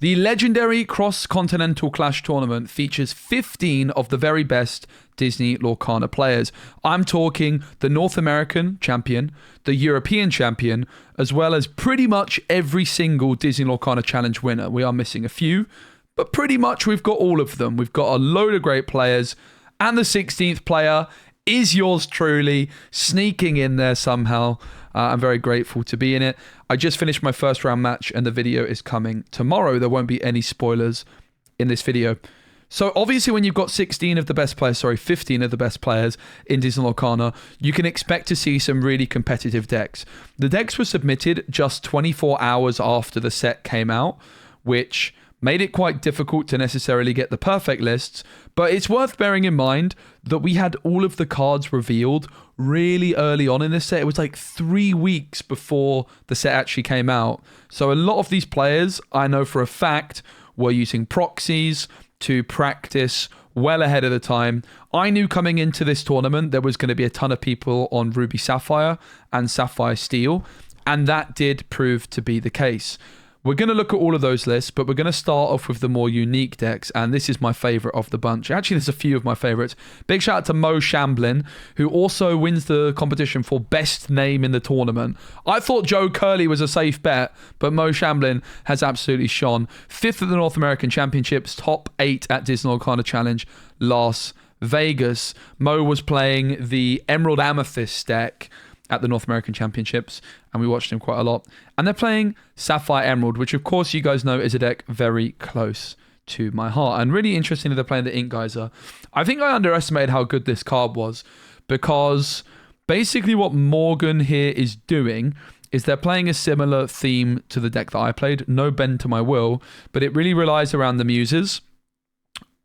The legendary Cross-Continental Clash tournament features 15 of the very best Disney Lorcana players. I'm talking the North American champion, the European champion, as well as pretty much every single Disney Lorcana Challenge winner. We are missing a few, but pretty much we've got all of them. We've got a load of great players, and the 16th player is yours truly, sneaking in there somehow. I'm very grateful to be in it. I just finished my first round match and the video is coming tomorrow. There won't be any spoilers in this video. So obviously when you've got 15 of the best players in Disney Lorcana, you can expect to see some really competitive decks. The decks were submitted just 24 hours after the set came out, which made it quite difficult to necessarily get the perfect lists, but it's worth bearing in mind that we had all of the cards revealed really early on in this set. It was like 3 weeks before the set actually came out. So a lot of these players, I know for a fact, were using proxies to practice well ahead of the time. I knew coming into this tournament there was going to be a ton of people on Ruby Sapphire and Sapphire Steel, and that did prove to be the case. We're going to look at all of those lists, but we're going to start off with the more unique decks, and this is my favorite of the bunch. Actually, there's a few of my favorites. Big shout out to Mo Shamblin, who also wins the competition for best name in the tournament. I thought Joe Curley was a safe bet, but Mo Shamblin has absolutely shone. 5th at the North American Championships, top 8 at Disney Lorcana Challenge, Las Vegas. Mo was playing the Emerald Amethyst deck at the North American Championships, and we watched him quite a lot. And they're playing Sapphire Emerald, which of course you guys know is a deck very close to my heart. And really interestingly, they're playing the Inquires. I think I underestimated how good this card was, because basically what Morgan here is doing is they're playing a similar theme to the deck that I played, no bend to my will, but it really relies around the muses,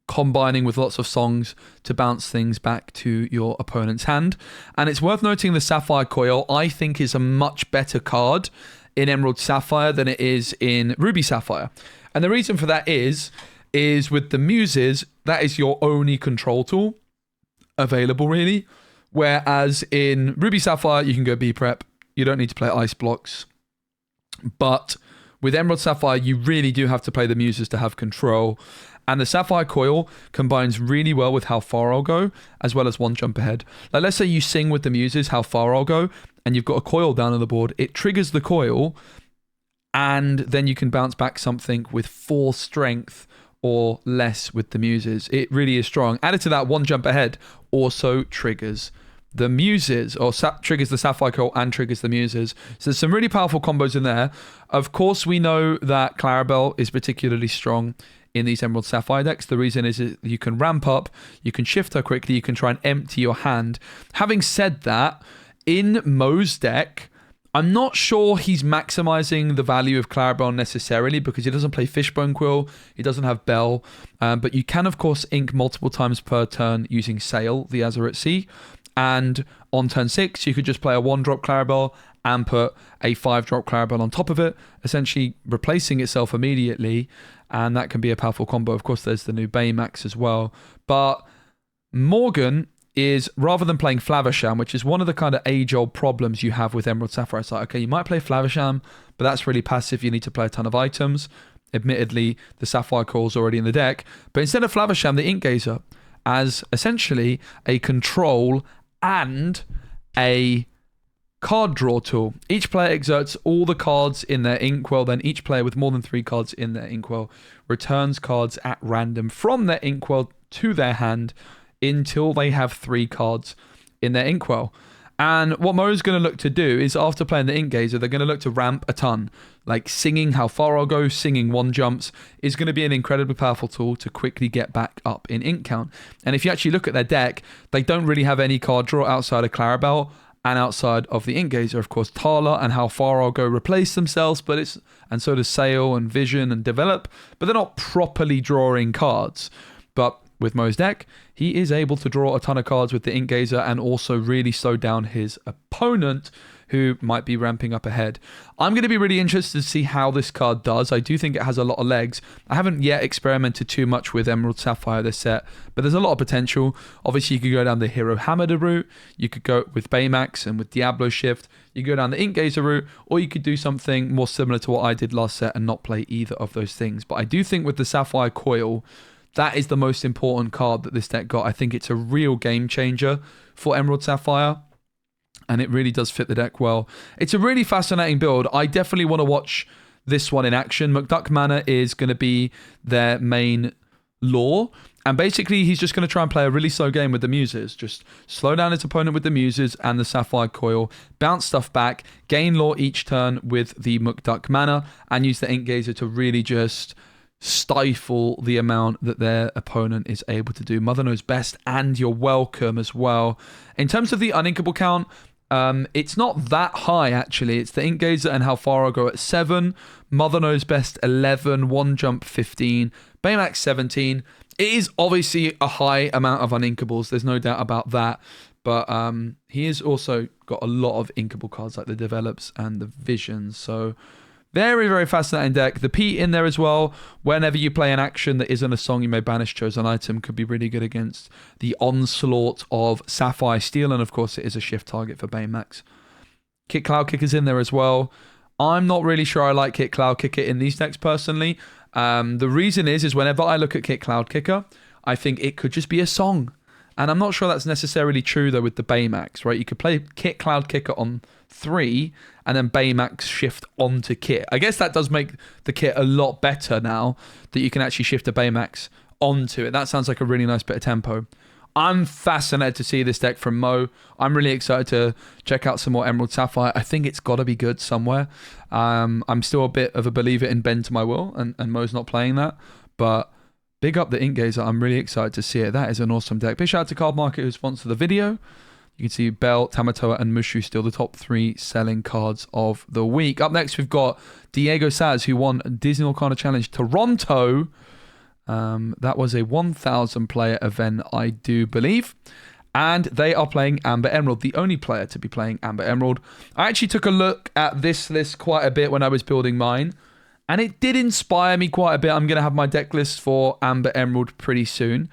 combining with lots of songs to bounce things back to your opponent's hand. And it's worth noting the Sapphire Coil, I think, is a much better card in Emerald Sapphire than it is in Ruby Sapphire. And the reason for that is with the muses, that is your only control tool available, really. Whereas in Ruby Sapphire, you can go B-Prep. You don't need to play ice blocks. But with Emerald Sapphire, you really do have to play the muses to have control. And the Sapphire Coil combines really well with How Far I'll Go, as well as One Jump Ahead. Like, let's say you sing with the muses How Far I'll Go, and you've got a coil down on the board. It triggers the coil, and then you can bounce back something with 4 strength or less with the muses. It really is strong. Added to that, One Jump Ahead also triggers the muses, or triggers the Sapphire Coil and triggers the muses. So there's some really powerful combos in there. Of course, we know that Clarabelle is particularly strong in these Emerald Sapphire decks. The reason is that you can ramp up, you can shift her quickly, you can try and empty your hand. Having said that, in Mo's deck, I'm not sure he's maximizing the value of Clarabelle necessarily, because he doesn't play Fishbone Quill, he doesn't have Bell, but you can of course ink multiple times per turn using Sail, the Azure at Sea, and on turn 6 you could just play a 1-drop Clarabelle and put a 5-drop Clarabelle on top of it, essentially replacing itself immediately, and that can be a powerful combo. Of course, there's the new Baymax as well. But Morgan is, rather than playing Flaversham, which is one of the kind of age-old problems you have with Emerald Sapphire, it's like, okay, you might play Flaversham, but that's really passive. You need to play a ton of items. Admittedly, the Sapphire Coil's already in the deck. But instead of Flaversham, the Inkgazer as essentially a control and a card draw tool. Each player exerts all the cards in their inkwell, then each player with more than 3 cards in their inkwell returns cards at random from their inkwell to their hand until they have 3 cards in their inkwell. And what Mo's going to look to do is, after playing the Inkgazer, they're going to look to ramp a ton. Like singing How Far I'll Go, singing 1-jumps is going to be an incredibly powerful tool to quickly get back up in ink count. And if you actually look at their deck, they don't really have any card draw outside of Clarabelle and outside of the Inkgazer. Of course, Tala and How Far I'll Go replace themselves, and so does Sail and Vision and Develop, but they're not properly drawing cards. But with Mo's deck, he is able to draw a ton of cards with the Inkgazer and also really slow down his opponent, who might be ramping up ahead. I'm going to be really interested to see how this card does. I do think it has a lot of legs. I haven't yet experimented too much with Emerald Sapphire this set, but there's a lot of potential. Obviously, you could go down the Hero Hamada route. You could go with Baymax and with Diablo Shift. You go down the Ink Gazer route, or you could do something more similar to what I did last set and not play either of those things. But I do think with the Sapphire Coil, that is the most important card that this deck got. I think it's a real game changer for Emerald Sapphire, and it really does fit the deck well. It's a really fascinating build. I definitely want to watch this one in action. McDuck Manor is going to be their main lore, and basically he's just going to try and play a really slow game with the Muses. Just slow down his opponent with the Muses and the Sapphire Coil, bounce stuff back, gain lore each turn with the McDuck Manor, and use the Ink Gazer to really just stifle the amount that their opponent is able to do. Mother knows best, and you're welcome as well. In terms of the uninkable count, it's not that high actually. It's the Ink Gazer and how far I'll go at 7. Mother knows best 11, one jump 15, Baymax 17. It is obviously a high amount of uninkables. There's no doubt about that. But he has also got a lot of inkable cards like the Develops and the Visions. So very, very fascinating deck. The P in there as well. Whenever you play an action that isn't a song, you may banish chosen item. Could be really good against the onslaught of Sapphire Steel. And of course, it is a shift target for Baymax. Kit Cloud Kicker's in there as well. I'm not really sure I like Kit Cloud Kicker in these decks personally. The reason is whenever I look at Kit Cloud Kicker, I think it could just be a song. And I'm not sure that's necessarily true though with the Baymax, right? You could play Kit Cloud Kicker on 3 and then Baymax shift onto Kit. I guess that does make the Kit a lot better now that you can actually shift a Baymax onto it. That sounds like a really nice bit of tempo. I'm fascinated to see this deck from Mo. I'm really excited to check out some more Emerald Sapphire. I think it's got to be good somewhere. I'm still a bit of a believer in Bend to My Will, and Mo's not playing that. But big up the Ink Gazer. I'm really excited to see it. That is an awesome deck. Big shout out to Card Market who sponsored the video. You can see Bell, Tamatoa, and Mushu still the top 3 selling cards of the week. Up next, we've got Diego Saz, who won Disney Lorcana Challenge Toronto. That was a 1,000 player event, I do believe. And they are playing Amber Emerald, the only player to be playing Amber Emerald. I actually took a look at this list quite a bit when I was building mine, and it did inspire me quite a bit. I'm going to have my deck list for Amber Emerald pretty soon.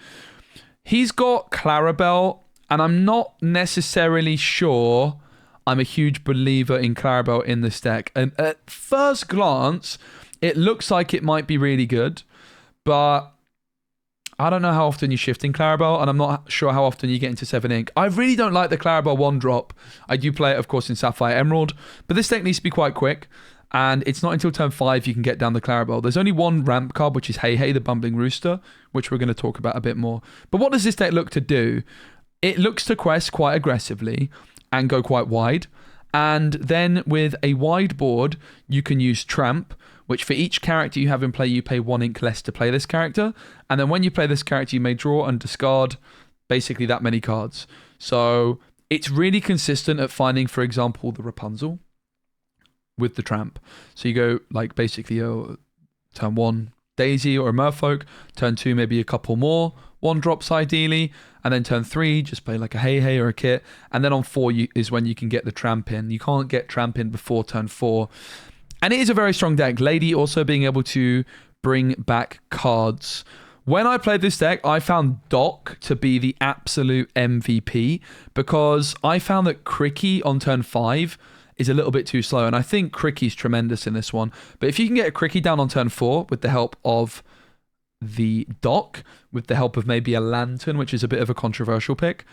He's got Clarabelle, and I'm not necessarily sure I'm a huge believer in Clarabelle in this deck. And at first glance, it looks like it might be really good, but I don't know how often you shift in Clarabelle, and I'm not sure how often you get into 7 ink. I really don't like the Clarabelle 1-drop. I do play it, of course, in Sapphire Emerald, but this deck needs to be quite quick, and it's not until turn 5 you can get down the Clarabelle. There's only one ramp card, which is Hey Hey, the Bumbling Rooster, which we're going to talk about a bit more. But what does this deck look to do? It looks to quest quite aggressively and go quite wide, and then with a wide board, you can use Tramp, which for each character you have in play, you pay 1 ink less to play this character. And then when you play this character, you may draw and discard basically that many cards. So it's really consistent at finding, for example, the Rapunzel with the Tramp. So you go like basically turn 1 Daisy or a Merfolk, turn 2 maybe a couple more, 1-drops ideally, and then turn 3 just play like a Hey Hey or a Kit. And then on 4 is when you can get the Tramp in. You can't get Tramp in before turn 4. And it is a very strong deck. Lady also being able to bring back cards. When I played this deck, I found Doc to be the absolute MVP because I found that Cricky on turn 5 is a little bit too slow. And I think Cricky's tremendous in this one. But if you can get a Cricky down on turn 4 with the help of the Doc, with the help of maybe a Lantern, which is a bit of a controversial pick,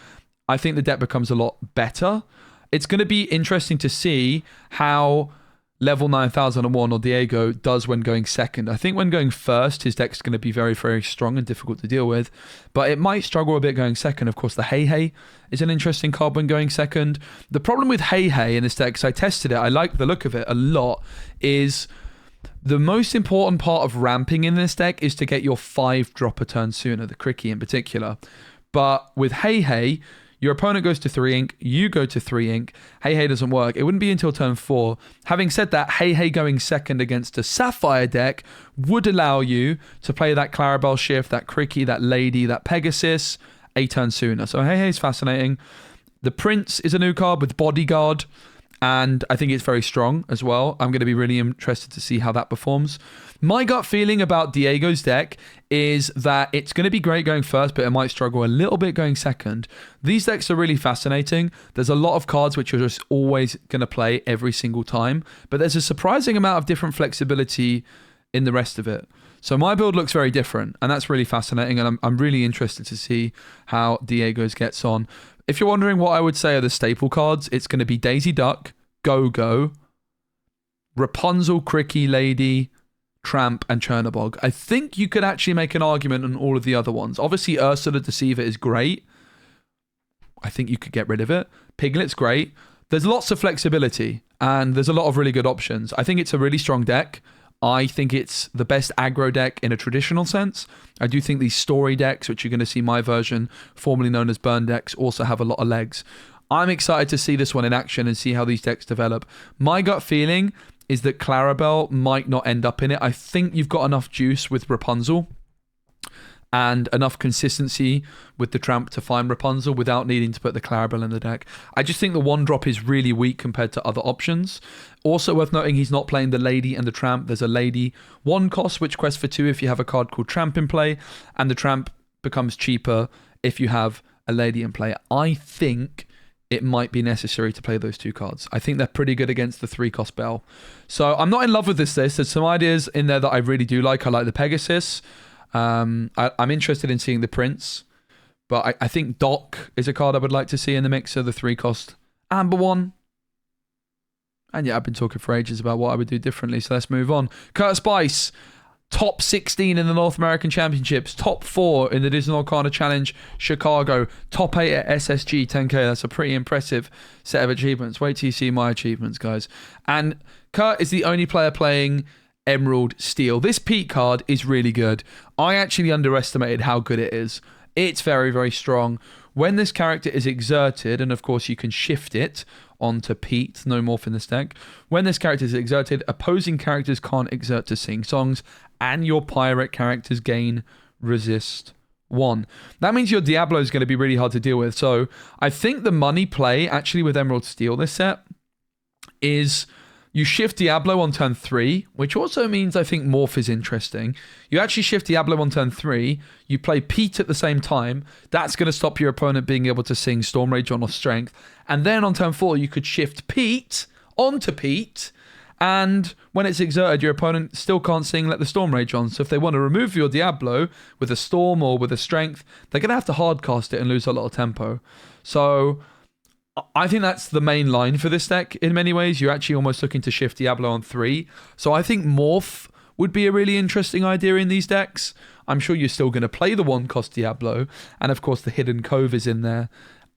I think the deck becomes a lot better. It's going to be interesting to see how level 9001 or Diego does when going second. I think when going first, his deck's going to be very, very strong and difficult to deal with, but it might struggle a bit going second. Of course, the Hey Hey is an interesting card when going second. The problem with Hey Hey in this deck, because I tested it, I like the look of it a lot, is the most important part of ramping in this deck is to get your 5-drop a turn sooner, the Cricky in particular. But with Hey Hey, your opponent goes to 3 ink, you go to 3 ink, Hey Hey doesn't work. It wouldn't be until turn 4. Having said that, Hey Hey going second against a Sapphire deck would allow you to play that Clarabelle shift, that Cricky, that Lady, that Pegasus a turn sooner. So Hey Hey's fascinating. The Prince is a new card with Bodyguard, and I think it's very strong as well. I'm going to be really interested to see how that performs. My gut feeling about Diego's deck is that it's going to be great going first, but it might struggle a little bit going second. These decks are really fascinating. There's a lot of cards which are just always going to play every single time, but there's a surprising amount of different flexibility in the rest of it. So my build looks very different, and that's really fascinating, and I'm really interested to see how Diego's gets on. If you're wondering what I would say are the staple cards, it's going to be Daisy Duck, Go-Go, Rapunzel, Cricky Lady, Tramp, and Chernobog. I think you could actually make an argument on all of the other ones. Obviously, Ursula Deceiver is great. I think you could get rid of it. Piglet's great. There's lots of flexibility, and there's a lot of really good options. I think it's a really strong deck. I think it's the best aggro deck in a traditional sense. I do think these story decks, which you're going to see my version, formerly known as burn decks, also have a lot of legs. I'm excited to see this one in action and see how these decks develop. My gut feeling is that Clarabelle might not end up in it. I think you've got enough juice with Rapunzel and enough consistency with the Tramp to find Rapunzel without needing to put the Clarabelle in the deck. I just think the one drop is really weak compared to other options. Also worth noting, he's not playing the Lady and the Tramp. There's a Lady 1 cost, which quests for 2 if you have a card called Tramp in play, and the Tramp becomes cheaper if you have a Lady in play. I think it might be necessary to play those 2 cards. I think they're pretty good against the 3-cost Belle. So I'm not in love with this list. There's some ideas in there that I really do like. I like the Pegasus. I'm interested in seeing the Prince, but I think Doc is a card I would like to see in the mix of the 3-cost Amber one. And yeah, I've been talking for ages about what I would do differently, so let's move on. Kurt Spice, top 16 in the North American Championships, top 4 in the Disney Lorcana Challenge Chicago, top 8 at SSG 10K. That's a pretty impressive set of achievements. Wait till you see my achievements, guys. And Kurt is the only player playing Emerald Steel. This Pete card is really good. I actually underestimated how good it is. It's very, very strong. When this character is exerted, and of course you can shift it onto Pete, no morph in this deck. When this character is exerted, opposing characters can't exert to sing songs, and your pirate characters gain resist 1. That means your Diablo is going to be really hard to deal with. So I think the money play actually with Emerald Steel this set is you shift Diablo on turn 3, which also means I think Morph is interesting. You actually shift Diablo on turn 3, you play Pete at the same time. That's going to stop your opponent being able to sing Storm Rage on or Strength. And then on turn 4, you could shift Pete onto Pete, and when it's exerted, your opponent still can't sing Let the Storm Rage on. So if they want to remove your Diablo with a Storm or with a Strength, they're going to have to hardcast it and lose a lot of tempo. So I think that's the main line for this deck in many ways. You're actually almost looking to shift Diablo on 3. So I think Morph would be a really interesting idea in these decks. I'm sure you're still going to play the 1-cost Diablo. And of course, the Hidden Cove is in there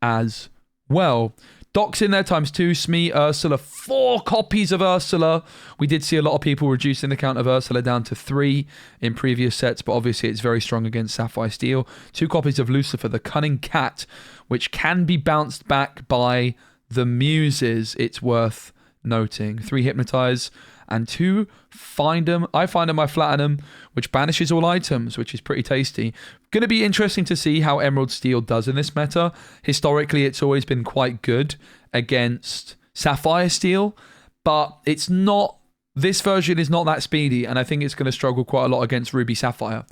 as well. Doc's in there times 2, Smee, Ursula, 4 copies of Ursula. We did see a lot of people reducing the count of Ursula down to 3 in previous sets, but obviously it's very strong against Sapphire Steel. 2 copies of Lucifer, the Cunning Cat, which can be bounced back by the Muses, it's worth noting. 3 Hypnotize, and 2 Find 'em. I Find 'em, I Flatten 'em, which banishes all items, which is pretty tasty. Going to be interesting to see how Emerald Steel does in this meta. Historically, it's always been quite good against Sapphire Steel, but it's not. This version is not that speedy, and I think it's going to struggle quite a lot against Ruby Sapphire.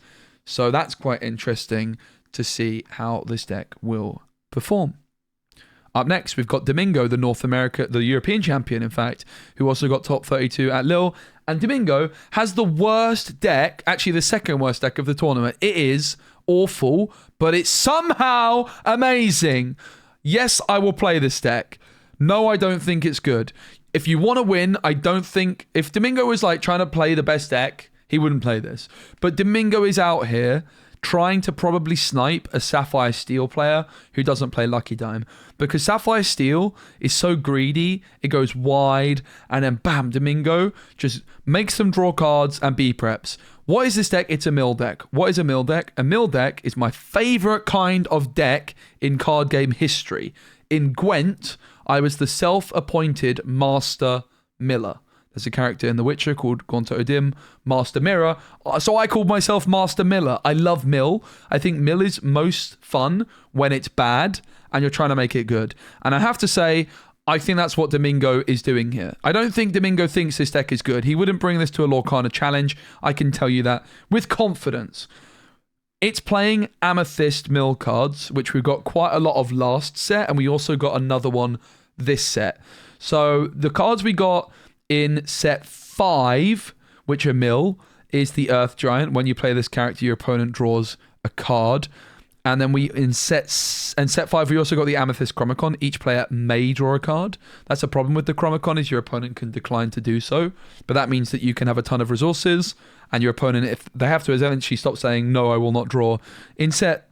So that's quite interesting to see how this deck will perform. Up next, we've got Domingo, the European champion, in fact, who also got top 32 at Lille. And Domingo has the worst deck, actually the second worst deck of the tournament. It is awful, but it's somehow amazing. Yes, I will play this deck. No, I don't think it's good. If you want to win, I don't think... If Domingo was like trying to play the best deck, he wouldn't play this. But Domingo is out here trying to probably snipe a Sapphire Steel player who doesn't play Lucky Dime. Because Sapphire Steel is so greedy, it goes wide, and then bam, Domingo just makes them draw cards and B-preps. What is this deck? It's a mill deck. What is a mill deck? A mill deck is my favorite kind of deck in card game history. In Gwent, I was the self-appointed Master Miller. There's a character in The Witcher called Gonto Odim, Master Mirror. So I called myself Master Miller. I love Mill. I think Mill is most fun when it's bad and you're trying to make it good. And I have to say, I think that's what Domingo is doing here. I don't think Domingo thinks this deck is good. He wouldn't bring this to a Lorcana challenge. I can tell you that with confidence. It's playing Amethyst mill cards, which we got quite a lot of last set, and we also got another one this set. So the cards we got in set 5, which are mill, is the Earth Giant. When you play this character, your opponent draws a card. And then in set 5, we also got the Amethyst Chromicon. Each player may draw a card. That's a problem with the Chromicon, is your opponent can decline to do so. But that means that you can have a ton of resources, and your opponent, if they have to eventually stop saying, no, I will not draw. In set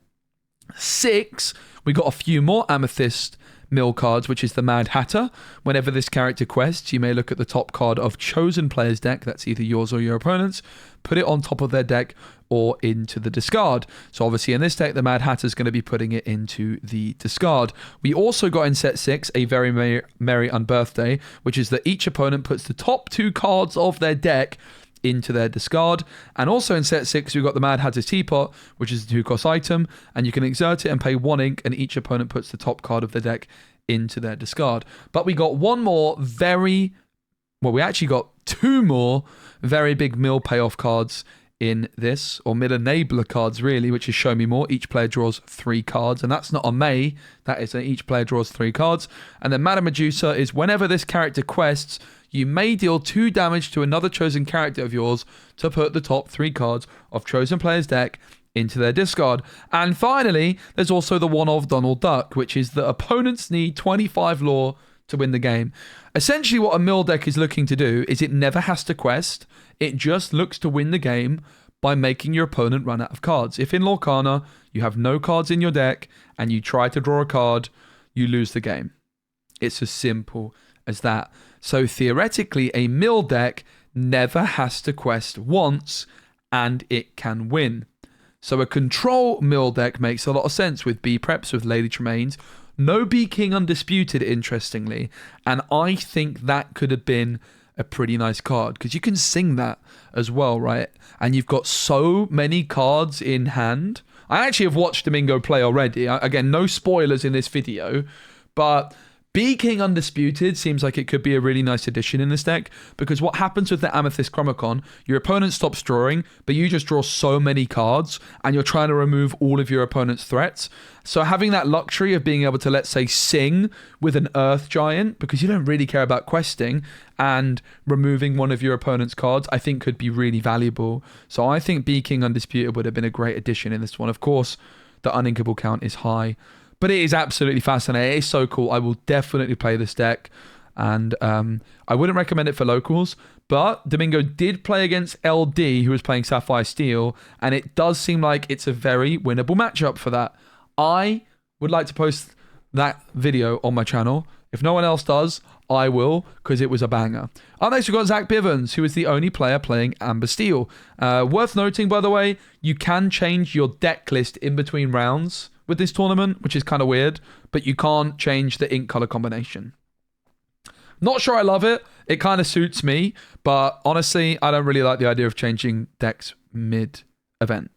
6, we got a few more Amethyst mill cards, which is the Mad Hatter. Whenever this character quests, you may look at the top card of chosen player's deck, that's either yours or your opponent's, put it on top of their deck or into the discard. So obviously in this deck, the Mad Hatter is going to be putting it into the discard. We also got in set 6 a Very Merry Unbirthday, which is that each opponent puts the top 2 cards of their deck into their discard. And also in set 6, we've got the Mad Hatter's Teapot, which is a 2-cost item, and you can exert it and pay 1 ink, and each opponent puts the top card of the deck into their discard. But we got we actually got 2 more very big mill payoff cards in this, or mill enabler cards really, which is Show Me More. Each player draws 3 cards, and that's not a may, that is each player draws 3 cards. And then Madame Medusa is whenever this character quests, you may deal 2 damage to another chosen character of yours to put the top 3 cards of chosen player's deck into their discard. And finally, there's also the one of Donald Duck, which is that opponents need 25 lore to win the game. Essentially what a mill deck is looking to do is it never has to quest, it just looks to win the game by making your opponent run out of cards. If in Lorcana you have no cards in your deck and you try to draw a card, you lose the game. It's as simple as that. So theoretically, a mill deck never has to quest once and it can win. So a control mill deck makes a lot of sense with B preps, with Lady Tremaines. No B King Undisputed, interestingly. And I think that could have been a pretty nice card, because you can sing that as well, right? And you've got so many cards in hand. I actually have watched Domingo play already. Again, no spoilers in this video, but B King Undisputed seems like it could be a really nice addition in this deck, because what happens with the Amethyst Chromicon, your opponent stops drawing, but you just draw so many cards, and you're trying to remove all of your opponent's threats. So having that luxury of being able to, let's say, sing with an Earth Giant, because you don't really care about questing, and removing one of your opponent's cards, I think could be really valuable. So I think B King Undisputed would have been a great addition in this one. Of course, the uninkable count is high, but it is absolutely fascinating. It is so cool. I will definitely play this deck. And I wouldn't recommend it for locals. But Domingo did play against LD, who was playing Sapphire Steel. And it does seem like it's a very winnable matchup for that. I would like to post that video on my channel. If no one else does, I will, because it was a banger. Up next, we've got Zach Bivens, who is the only player playing Amber Steel. Worth noting, by the way, you can change your deck list in between rounds with this tournament, which is kind of weird, but you can't change the ink color combination. Not sure I love it. It kind of suits me, but honestly, I don't really like the idea of changing decks mid-event.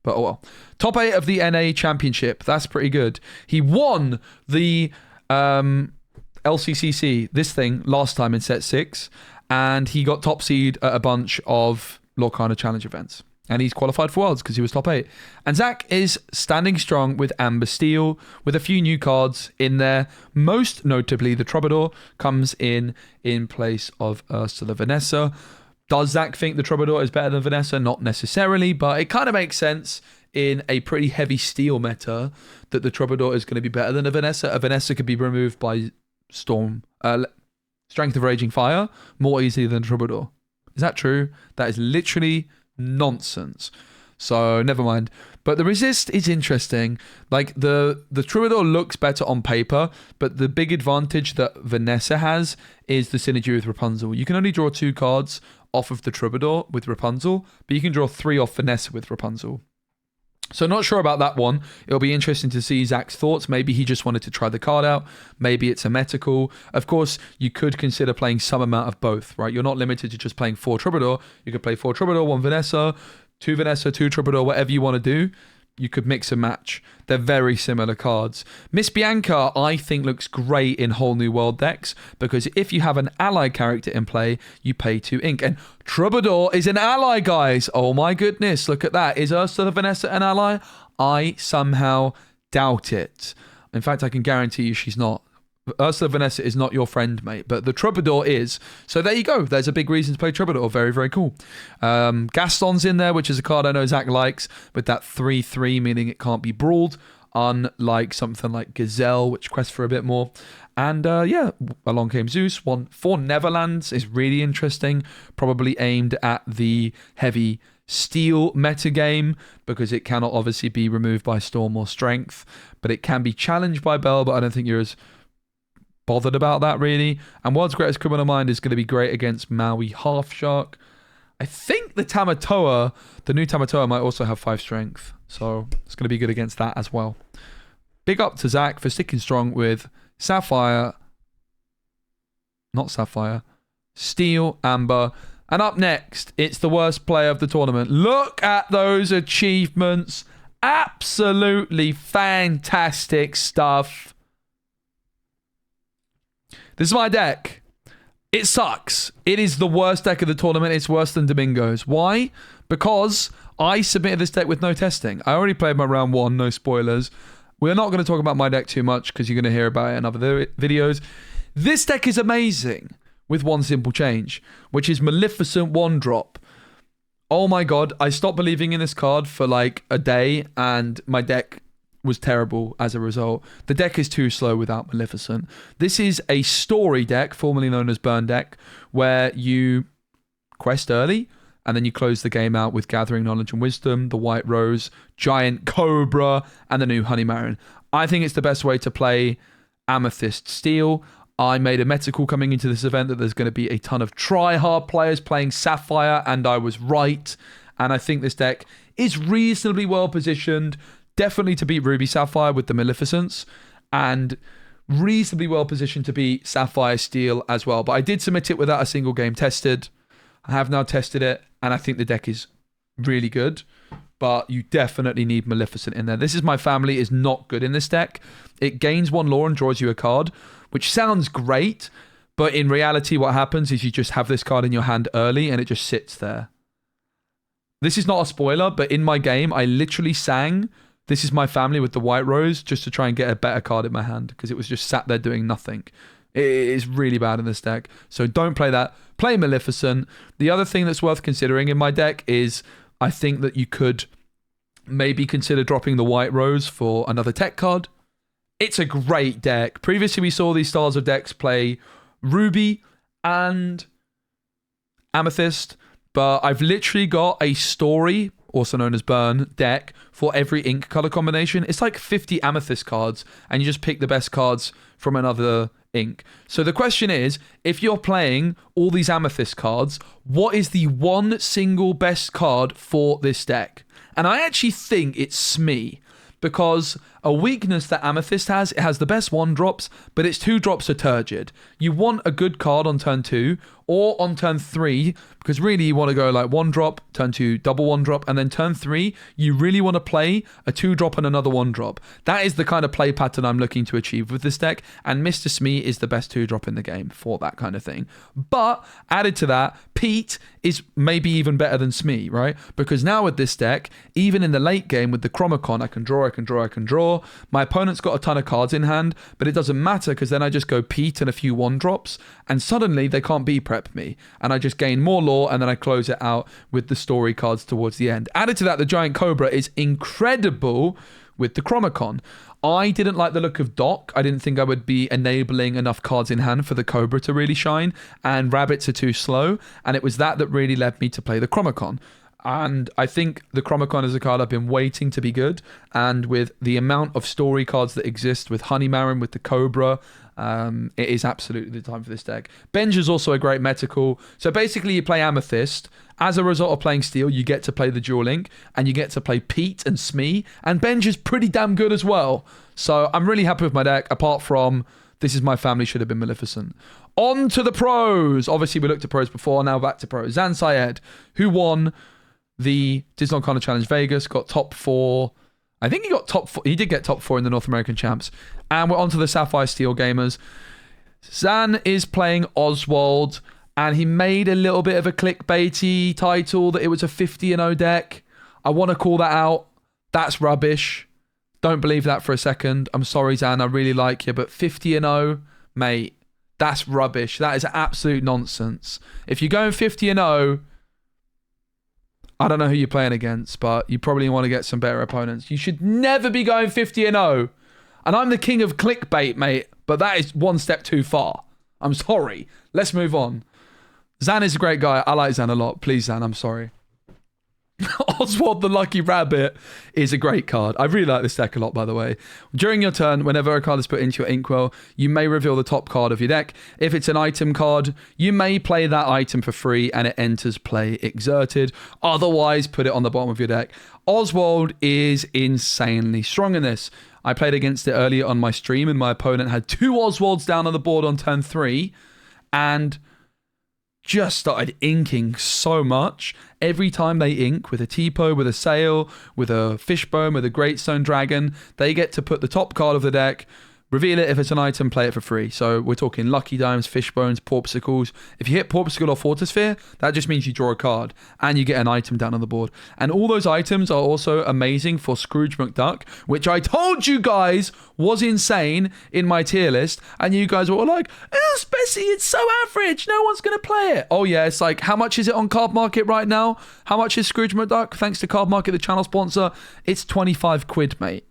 But oh well. Top 8 of the NA Championship. That's pretty good. He won the LCCC, this thing, last time in set 6, and he got top seed at a bunch of Lorcana Challenge events. And he's qualified for Worlds because he was top 8. And Zach is standing strong with Amber Steel, with a few new cards in there. Most notably, the Troubadour comes in place of Ursula Vanessa. Does Zach think the Troubadour is better than Vanessa? Not necessarily, but it kind of makes sense in a pretty heavy steel meta that the Troubadour is going to be better than a Vanessa. A Vanessa could be removed by Strength of Raging Fire more easily than Troubadour. Is that true? That is literally nonsense. So never mind. But the resist is interesting. Like the Troubadour looks better on paper, but the big advantage that Vanessa has is the synergy with Rapunzel. You can only draw 2 cards off of the Troubadour with Rapunzel, but you can draw 3 off Vanessa with Rapunzel. So not sure about that one. It'll be interesting to see Zach's thoughts. Maybe he just wanted to try the card out. Maybe it's a metacal. Of course, you could consider playing some amount of both, right? You're not limited to just playing 4 Troubadour. You could play 4 Troubadour, 1 Vanessa, 2 Vanessa, 2 Troubadour, whatever you want to do. you could mix and match. They're very similar cards. Miss Bianca, I think, looks great in Whole New World decks because if you have an ally character in play, you pay 2 ink. And Troubadour is an ally, guys. Oh my goodness, look at that. Is Ursula Vanessa an ally? I somehow doubt it. In fact, I can guarantee you she's not. Ursula Vanessa is not your friend, mate, but the Troubadour is. So there you go. There's a big reason to play Troubadour. Very, very cool. Gaston's in there, which is a card I know Zach likes, with that 3/3, meaning it can't be brawled, unlike something like Gazelle, which quests for a bit more. And yeah, along came Zeus. 1 for Neverlands is really interesting, probably aimed at the heavy steel metagame because it cannot obviously be removed by Storm or Strength, but it can be challenged by Bell, but I don't think you're as bothered about that really. And World's Greatest Criminal Mind is going to be great against Maui Half Shark. I think the Tamatoa, the new Tamatoa, might also have 5 strength, so it's going to be good against that as well. Big up to Zach for sticking strong with Sapphire, not Sapphire, Steel, Amber. And up next, it's the worst player of the tournament. Look at those achievements. Absolutely fantastic stuff. This is my deck. It sucks. It is the worst deck of the tournament. It's worse than Domingo's. Why? Because I submitted this deck with no testing. I already played my round 1, no spoilers. We're not going to talk about my deck too much because you're going to hear about it in other videos. This deck is amazing with one simple change, which is Maleficent 1-drop. Oh my god, I stopped believing in this card for like a day and my deck was terrible as a result. The deck is too slow without Maleficent. This is a story deck, formerly known as Burn deck, where you quest early and then you close the game out with Gathering Knowledge and Wisdom, the White Rose, Giant Cobra, and the new Honey Marin. I think it's the best way to play Amethyst Steel. I made a meta call coming into this event that there's going to be a ton of try-hard players playing Sapphire, and I was right. And I think this deck is reasonably well positioned, definitely to beat Ruby Sapphire with the Maleficents, and reasonably well positioned to beat Sapphire Steel as well. But I did submit it without a single game tested. I have now tested it, and I think the deck is really good. But you definitely need Maleficent in there. This Is My Family is not good in this deck. It gains 1 lore and draws you a card, which sounds great, but in reality what happens is you just have this card in your hand early and it just sits there. This is not a spoiler, but in my game I literally sang This Is My Family with the White Rose just to try and get a better card in my hand because it was just sat there doing nothing. It is really bad in this deck. So don't play that. Play Maleficent. The other thing that's worth considering in my deck is I think that you could maybe consider dropping the White Rose for another tech card. It's a great deck. Previously, we saw these styles of decks play Ruby and Amethyst, but I've literally got a story, also known as Burn, deck for every ink color combination. It's like 50 Amethyst cards, and you just pick the best cards from another ink. So the question is, if you're playing all these Amethyst cards, what is the one single best card for this deck? And I actually think it's Smee, because a weakness that Amethyst has, it has the best 1-drops, but its 2-drops are turgid. You want a good card on turn 2 or on turn 3, because really you want to go like 1-drop, turn 2, double 1-drop, and then turn 3, you really want to play a 2-drop and another 1-drop. That is the kind of play pattern I'm looking to achieve with this deck, and Mr. Smee is the best 2-drop in the game for that kind of thing. But added to that, Pete is maybe even better than Smee, right? Because now with this deck, even in the late game with the Chromacon, I can draw. My opponent's got a ton of cards in hand, but it doesn't matter because then I just go Pete and a few 1-drops, and suddenly they can't B-prep me, and I just gain more lore, and then I close it out with the story cards towards the end. Added to that, the Giant Cobra is incredible with the Chromacon. I didn't like the look of Doc. I didn't think I would be enabling enough cards in hand for the Cobra to really shine, and Rabbits are too slow, and it was that really led me to play the Chromacon. And I think the Chromacon is a card I've been waiting to be good. And with the amount of story cards that exist with Honey Marin, with the Cobra, it is absolutely the time for this deck. Benj is also a great metacal. So basically you play Amethyst. As a result of playing Steel, you get to play the Dual Link, and you get to play Pete and Smee. And Benj is pretty damn good as well. So I'm really happy with my deck, apart from This Is My Family should have been Maleficent. On to the pros. Obviously we looked at pros before, now back to pros. Zan Syed, who won the Disney Lorcana Challenge Vegas, got top 4. I think he got top 4. He did get top 4 in the North American champs. And we're on to the Sapphire Steel gamers. Zan is playing Oswald, and he made a little bit of a clickbaity title that it was a 50-0 deck. I want to call that out. That's rubbish. Don't believe that for a second. I'm sorry, Zan. I really like you, but 50-0, mate, that's rubbish. That is absolute nonsense. If you're going 50-0, I don't know who you're playing against, but you probably want to get some better opponents. You should never be going 50-0. And I'm the king of clickbait, mate, but that is one step too far. I'm sorry. Let's move on. Zan is a great guy. I like Zan a lot. Please, Zan, I'm sorry. Oswald the Lucky Rabbit is a great card. I really like this deck a lot, by the way. During your turn, whenever a card is put into your inkwell, you may reveal the top card of your deck. If it's an item card, you may play that item for free and it enters play exerted. Otherwise, put it on the bottom of your deck. Oswald is insanely strong in this. I played against it earlier on my stream and my opponent had 2 Oswalds down on the board on turn 3 and just started inking so much. Every time they ink with a Tipo, with a Sail, with a Fishbone, with a Greatstone Dragon, they get to put the top card of the deck, reveal it if it's an item, play it for free. So we're talking Lucky Dimes, Fishbones, Porpsicles. If you hit Porpsicle or Fortisphere, that just means you draw a card and you get an item down on the board. And all those items are also amazing for Scrooge McDuck, which I told you guys was insane in my tier list. And you guys were like, oh, Spessy, it's so average. No one's going to play it. Oh, yeah. It's like, how much is it on Card Market right now? How much is Scrooge McDuck? Thanks to Card Market, the channel sponsor. It's 25 quid, mate.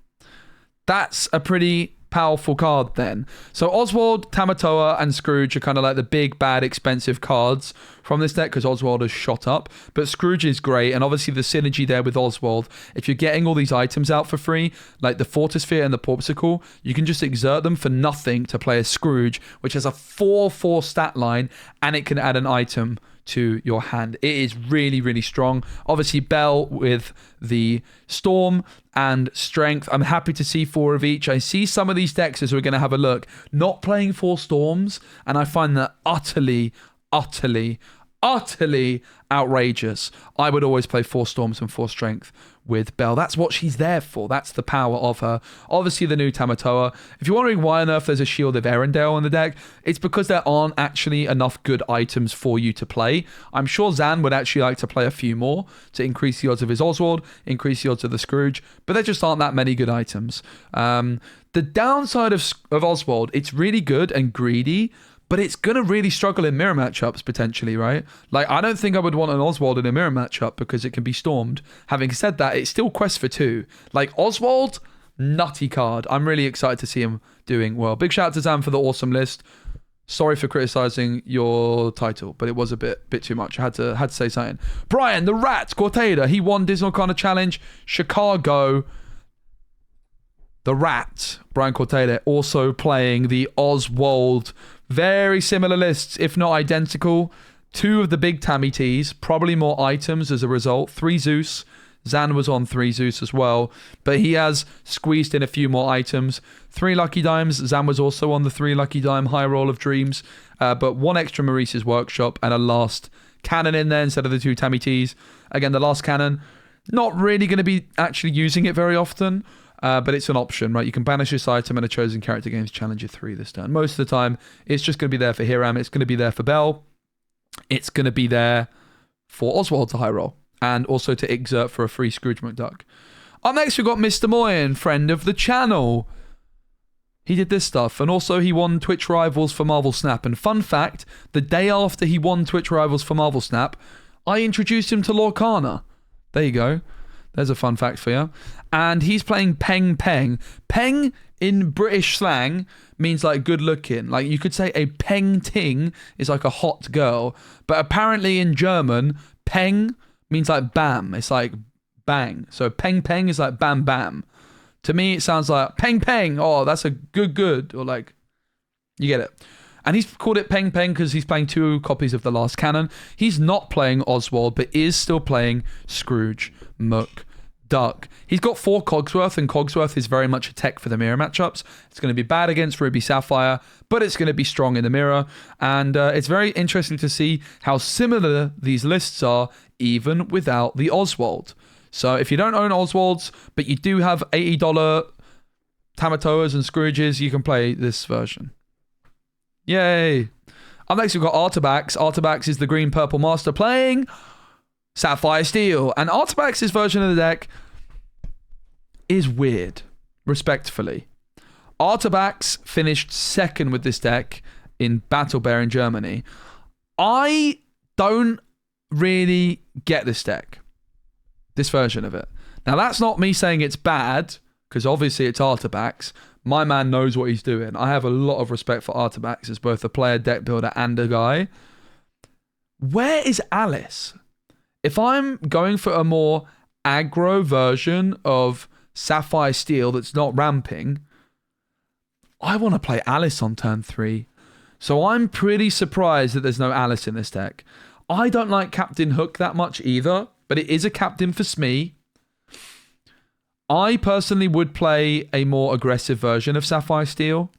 That's a pretty powerful card then. So Oswald, Tamatoa, and Scrooge are kind of like the big, bad, expensive cards from this deck because Oswald has shot up. But Scrooge is great, and obviously the synergy there with Oswald. If you're getting all these items out for free, like the Fortisphere and the Porpsicle, you can just exert them for nothing to play a Scrooge, which has a 4/4 stat line, and it can add an item to your hand. It is really, really strong. Obviously, Bell with the Storm and Strength. I'm happy to see 4 of each. I see some of these decks as we're going to have a look, not playing 4 Storms, and I find that utterly outrageous. I would always play 4 Storms and 4 Strength with Belle. That's what she's there for. That's the power of her. Obviously, the new Tamatoa. If you're wondering why on earth there's a Shield of Erendale on the deck, it's because there aren't actually enough good items for you to play. I'm sure Zan would actually like to play a few more to increase the odds of his Oswald, increase the odds of the Scrooge, but there just aren't that many good items. The downside of Oswald, it's really good and greedy, but it's going to really struggle in mirror matchups potentially, right? Like, I don't think I would want an Oswald in a mirror matchup because it can be stormed. Having said that, it's still quest for 2. Like, Oswald, nutty card. I'm really excited to see him doing well. Big shout out to Zam for the awesome list. Sorry for criticizing your title, but it was a bit too much. I had to say something. Brian, the Rat, Cortada, he won Disney Lorcana Challenge. Chicago, the Rat, Brian Cortada, also playing the Oswald. Very similar lists, if not identical. 2 of the big Tammy T's, probably more items as a result. 3 Zeus. Zan was on 3 Zeus as well, but he has squeezed in a few more items. 3 Lucky Dimes. Zan was also on the 3 Lucky Dime High Roll of Dreams, but 1 extra Maurice's Workshop and a last cannon in there instead of the 2 Tammy T's. Again, the last cannon, not really going to be actually using it very often. But it's an option, right? You can banish this item and a chosen character gains Challenger 3 this turn. Most of the time, it's just going to be there for Hiram. It's going to be there for Bell. It's going to be there for Oswald to high roll. And also to exert for a free Scrooge McDuck. Up next, we've got Mr. Moyen, friend of the channel. He did this stuff. And also, he won Twitch Rivals for Marvel Snap. And fun fact, the day after he won Twitch Rivals for Marvel Snap, I introduced him to Lorcana. There you go. There's a fun fact for you. And he's playing Peng Peng. Peng in British slang means like good looking. Like you could say a Peng Ting is like a hot girl. But apparently in German, Peng means like bam. It's like bang. So Peng Peng is like bam bam. To me, it sounds like Peng Peng. Oh, that's a good. Or like, you get it. And he's called it Peng Peng because he's playing 2 copies of The Last Cannon. He's not playing Oswald, but is still playing Scrooge McDuck. He's got 4 Cogsworth, and Cogsworth is very much a tech for the mirror matchups. It's going to be bad against Ruby Sapphire, but it's going to be strong in the mirror. And it's very interesting to see how similar these lists are, even without the Oswald. So if you don't own Oswald's, but you do have $80 Tamatoas and Scrooges, you can play this version. Yay. Up next, we've got Artabax. Artabax is the green-purple master playing Sapphire Steel. And Artabax's version of the deck is weird, respectfully. Artabax finished second with this deck in Battle Bear in Germany. I don't really get this deck, this version of it. Now, that's not me saying it's bad, because obviously it's Artabax. My man knows what he's doing. I have a lot of respect for Artabax as both a player, deck builder, and a guy. Where is Alice? If I'm going for a more aggro version of Sapphire Steel that's not ramping, I want to play Alice on turn 3. So I'm pretty surprised that there's no Alice in this deck. I don't like Captain Hook that much either, but it is a captain for Smee. I personally would play a more aggressive version of Sapphire Steel,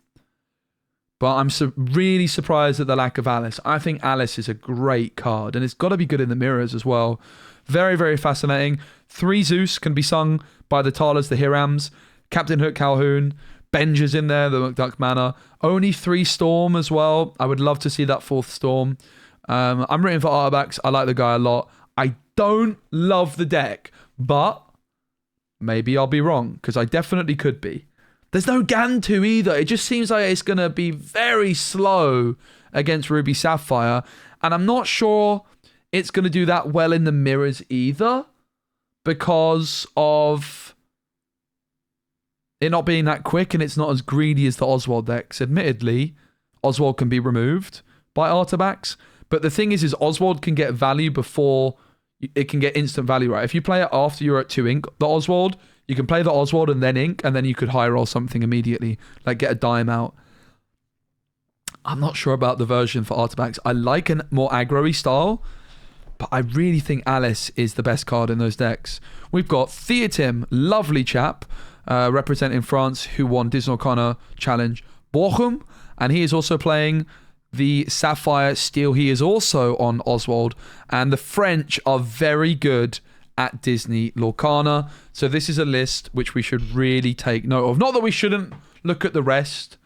but I'm really surprised at the lack of Alice. I think Alice is a great card, and it's got to be good in the mirrors as well. Very, very fascinating. 3 Zeus can be sung by the Talas, the Hirams, Captain Hook Calhoun, Benja's in there, the McDuck Manor. Only 3 Storm as well. I would love to see that 4th Storm. I'm rooting for Artabax. I like the guy a lot. I don't love the deck, but maybe I'll be wrong, because I definitely could be. There's no Gantu either. It just seems like it's going to be very slow against Ruby Sapphire, and I'm not sure it's going to do that well in the mirrors either, because of it not being that quick, and it's not as greedy as the Oswald decks. Admittedly, Oswald can be removed by Artabax, but the thing is Oswald can get value before it can get instant value, right? If you play it after you're at 2 ink, the Oswald, you can play the Oswald and then ink, and then you could high roll something immediately, like get a dime out. I'm not sure about the version for Artabax. I like a more aggro-y style, but I really think Alice is the best card in those decks. We've got Theotim, lovely chap, representing France, who won Disney Lorcana Challenge Bochum, and he is also playing the Sapphire Steel. He is also on Oswald, and the French are very good at Disney Lorcana. So this is a list which we should really take note of. Not that we shouldn't look at the rest,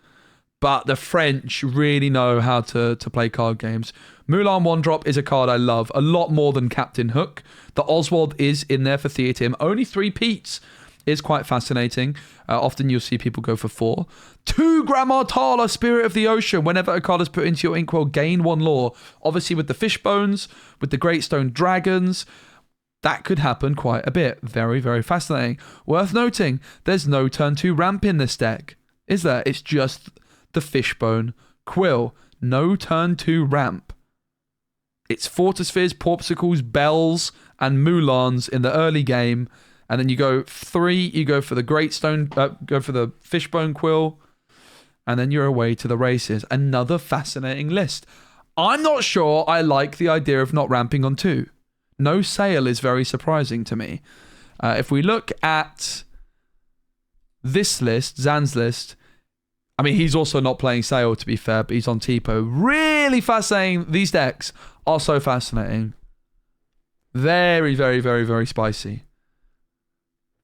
but the French really know how to play card games. Mulan 1-drop is a card I love a lot more than Captain Hook. The Oswald is in there for Theotim. Only 3 Peats is quite fascinating. Often you'll see people go for 4. 2 Grandma Tala, Spirit of the Ocean. Whenever a card is put into your inkwell, gain 1 lore. Obviously with the fish bones, with the Great Stone Dragons, that could happen quite a bit. Very, very fascinating. Worth noting, there's no turn 2 ramp in this deck, is there? It's just the Fishbone Quill. No turn 2 ramp. It's Fortispheres, Porpsicles, Bells, and Mulans in the early game. And then you go 3, you go for the Great Stone, go for the Fishbone Quill, and then you're away to the races. Another fascinating list. I'm not sure I like the idea of not ramping on 2. No Sail is very surprising to me. If we look at this list, Zan's list, I mean, he's also not playing Sail, to be fair, but he's on Tipo. Really fascinating. These decks are so fascinating. Very, very, very, very spicy.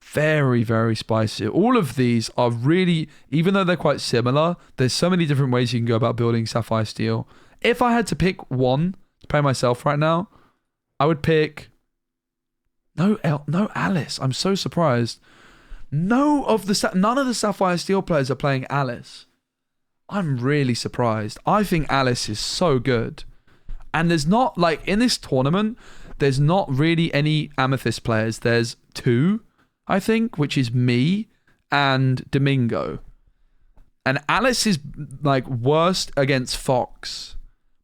Very, very spicy. All of these are really, even though they're quite similar, there's so many different ways you can go about building Sapphire Steel. If I had to pick one to play myself right now, I would pick no Alice. I'm so surprised. None of the Sapphire Steel players are playing Alice. I'm really surprised. I think Alice is so good. And there's not, like, in this tournament, there's not really any Amethyst players. There's 2, I think, which is me and Domingo. And Alice is, like, worst against Fox.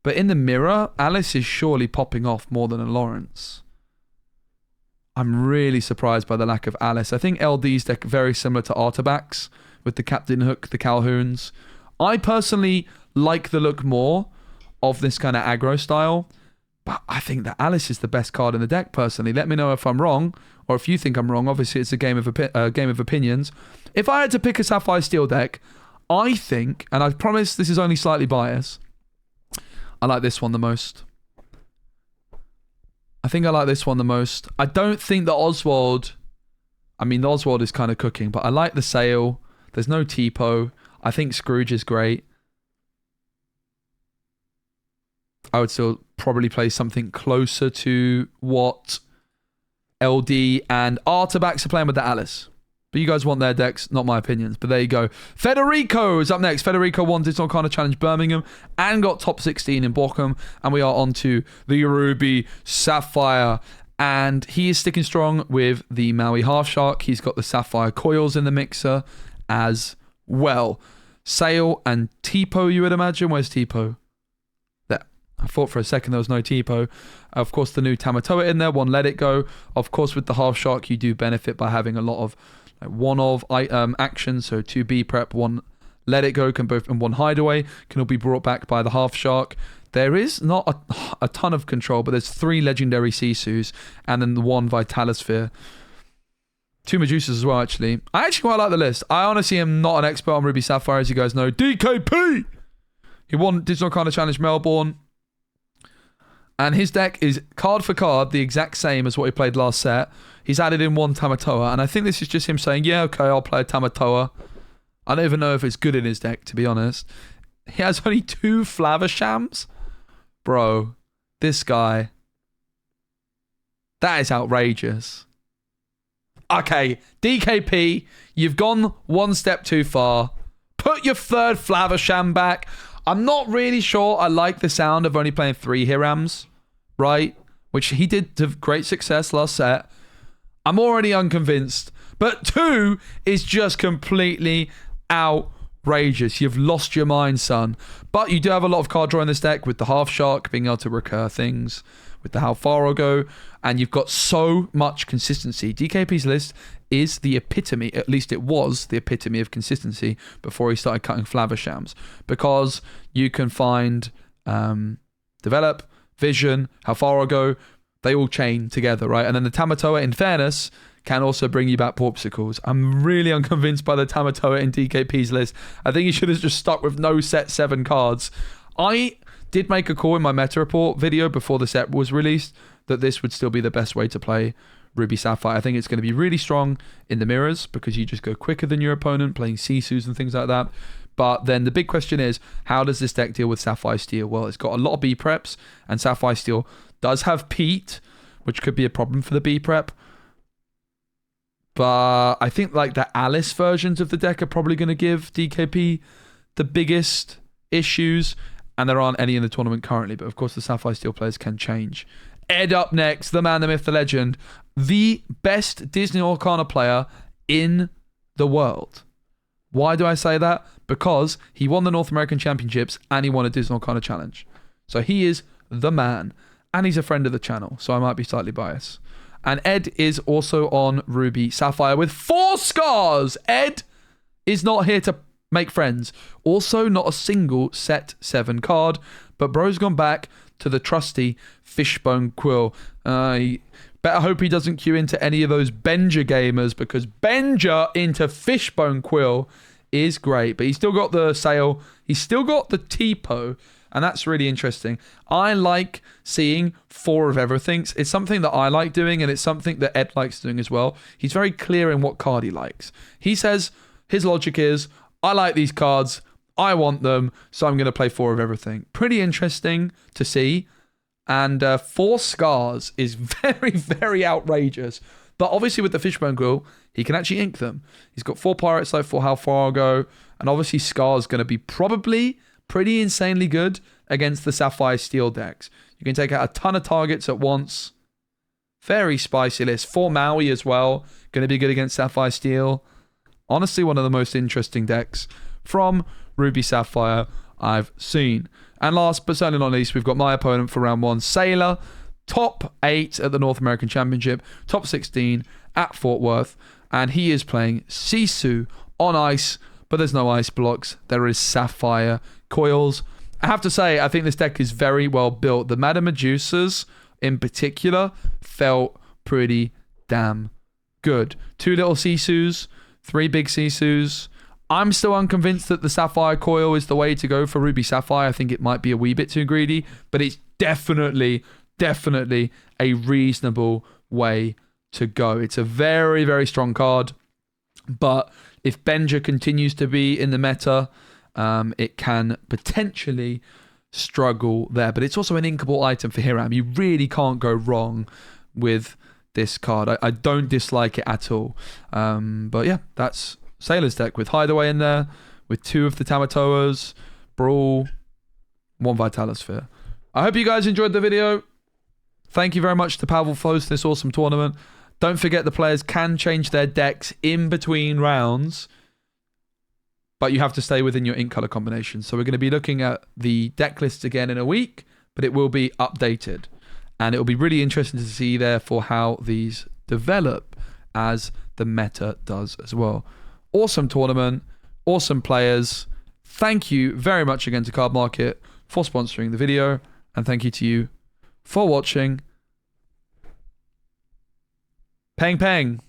But in the mirror, Alice is surely popping off more than a Lawrence. I'm really surprised by the lack of Alice. I think LD's deck very similar to Artabax with the Captain Hook, the Calhouns. I personally like the look more of this kind of aggro style, but I think that Alice is the best card in the deck personally. Let me know if I'm wrong, or if you think I'm wrong. Obviously, it's a game of opinions. If I had to pick a Sapphire Steel deck, I think, and I promise this is only slightly biased, I like this one the most. I think I like this one the most. I don't think the Oswald... I mean, the Oswald is kind of cooking, but I like the Sale. There's no Tipo. I think Scrooge is great. I would still probably play something closer to what LD and Artabax are playing with the Alice. But you guys want their decks, not my opinions. But there you go. Federico is up next. Federico won Digital Lorcana Challenge Birmingham and got top 16 in Bochum. And we are on to the Ruby Sapphire. And he is sticking strong with the Maui Half Shark. He's got the Sapphire coils in the mixer as well. Sale and Tipo, you would imagine. Where's Tipo? There. I thought for a second there was no Tipo. Of course, the new Tamatoa in there. One Let It Go. Of course, with the Half Shark, you do benefit by having a lot of one of actions. So 2 B prep, 1 Let It Go, can both, and 1 Hideaway can all be brought back by the Half Shark. There is not a ton of control, but there's 3 legendary Sisus and then the 1 Vitalosphere. 2 Medusas as well, actually. I actually quite like the list. I honestly am not an expert on Ruby Sapphire, as you guys know. DKP! He won Digital Lorcana Challenge Melbourne. And his deck is card for card the exact same as what he played last set. He's added in 1 Tamatoa. And I think this is just him saying, yeah, okay, I'll play a Tamatoa. I don't even know if it's good in his deck, to be honest. He has only 2 Flavershams. Bro, this guy. That is outrageous. Okay, DKP, you've gone 1 step too far. Put your 3rd Flaversham back. I'm not really sure I like the sound of only playing 3 Hirams, right? Which he did to great success last set. I'm already unconvinced. But 2 is just completely outrageous. You've lost your mind, son. But you do have a lot of card draw in this deck with the Half Shark being able to recur things, with the How Far I'll Go, and you've got so much consistency. DKP's list is the epitome, at least it was the epitome of consistency before he started cutting Flavershams, because you can find Develop, Vision, How Far I'll Go, they all chain together, right? And then the Tamatoa, in fairness, can also bring you back Porpsicles. I'm really unconvinced by the Tamatoa in DKP's list. I think he should have just stuck with no set 7 cards. I did make a call in my meta report video before the set was released that this would still be the best way to play Ruby Sapphire. I think it's going to be really strong in the mirrors because you just go quicker than your opponent, playing Sisus and things like that. But then the big question is, how does this deck deal with Sapphire Steel? Well, it's got a lot of B preps, and Sapphire Steel does have Pete, which could be a problem for the B prep. But I think like the Alice versions of the deck are probably going to give DKP the biggest issues, and there aren't any in the tournament currently. But of course, the Sapphire Steel players can change. Ed up next, the man, the myth, the legend, the best Disney Lorcana player in the world. Why do I say that? Because he won the North American Championships and he won a Disney Lorcana Challenge. So he is the man, and he's a friend of the channel, so I might be slightly biased. And Ed is also on Ruby Sapphire with 4 scars. Ed is not here to make friends. Also, not a single set 7 card. But bro's gone back to the trusty Fishbone Quill. Better hope he doesn't queue into any of those Benja gamers, because Benja into Fishbone Quill is great. But he's still got the Sail. He's still got the Tipo. And that's really interesting. I like seeing 4 of everything. It's something that I like doing, and it's something that Ed likes doing as well. He's very clear in what card he likes. He says his logic is, I like these cards, I want them, so I'm going to play 4 of everything. Pretty interesting to see. And 4 scars is very, very outrageous. But obviously with the Fishbone Quill, he can actually ink them. He's got 4 Pirates, like 4 How Far I'll Go. And obviously Scar's going to be probably pretty insanely good against the Sapphire Steel decks. You can take out a ton of targets at once. Very spicy list. 4 Maui as well. Going to be good against Sapphire Steel. Honestly, one of the most interesting decks from Ruby Sapphire I've seen. And last but certainly not least, we've got my opponent for round 1, Sailor. Top 8 at the North American Championship. Top 16 at Fort Worth. And he is playing Sisu on ice, but there's no ice blocks. There is Sapphire coils. I have to say, I think this deck is very well built. The Madame Medusas in particular felt pretty damn good. 2 little Sisus, 3 big Sisus. I'm still unconvinced that the Sapphire coil is the way to go for Ruby Sapphire. I think it might be a wee bit too greedy, but it's definitely definitely a reasonable way to go. It's a very, very strong card, but if Benja continues to be in the meta, it can potentially struggle there. But it's also an inkable item for Hiram. You really can't go wrong with this card. I don't dislike it at all. But yeah, that's Sailor's deck with Hideaway in there, with 2 of the Tamatoas, Brawl, 1 Vitalosphere. I hope you guys enjoyed the video. Thank you very much to Pavel for hosting this awesome tournament. Don't forget the players can change their decks in between rounds, but you have to stay within your ink color combinations. So we're going to be looking at the deck lists again in a week, but it will be updated. And it will be really interesting to see, therefore, how these develop as the meta does as well. Awesome tournament, awesome players. Thank you very much again to Card Market for sponsoring the video. And thank you to you for watching. Peng peng.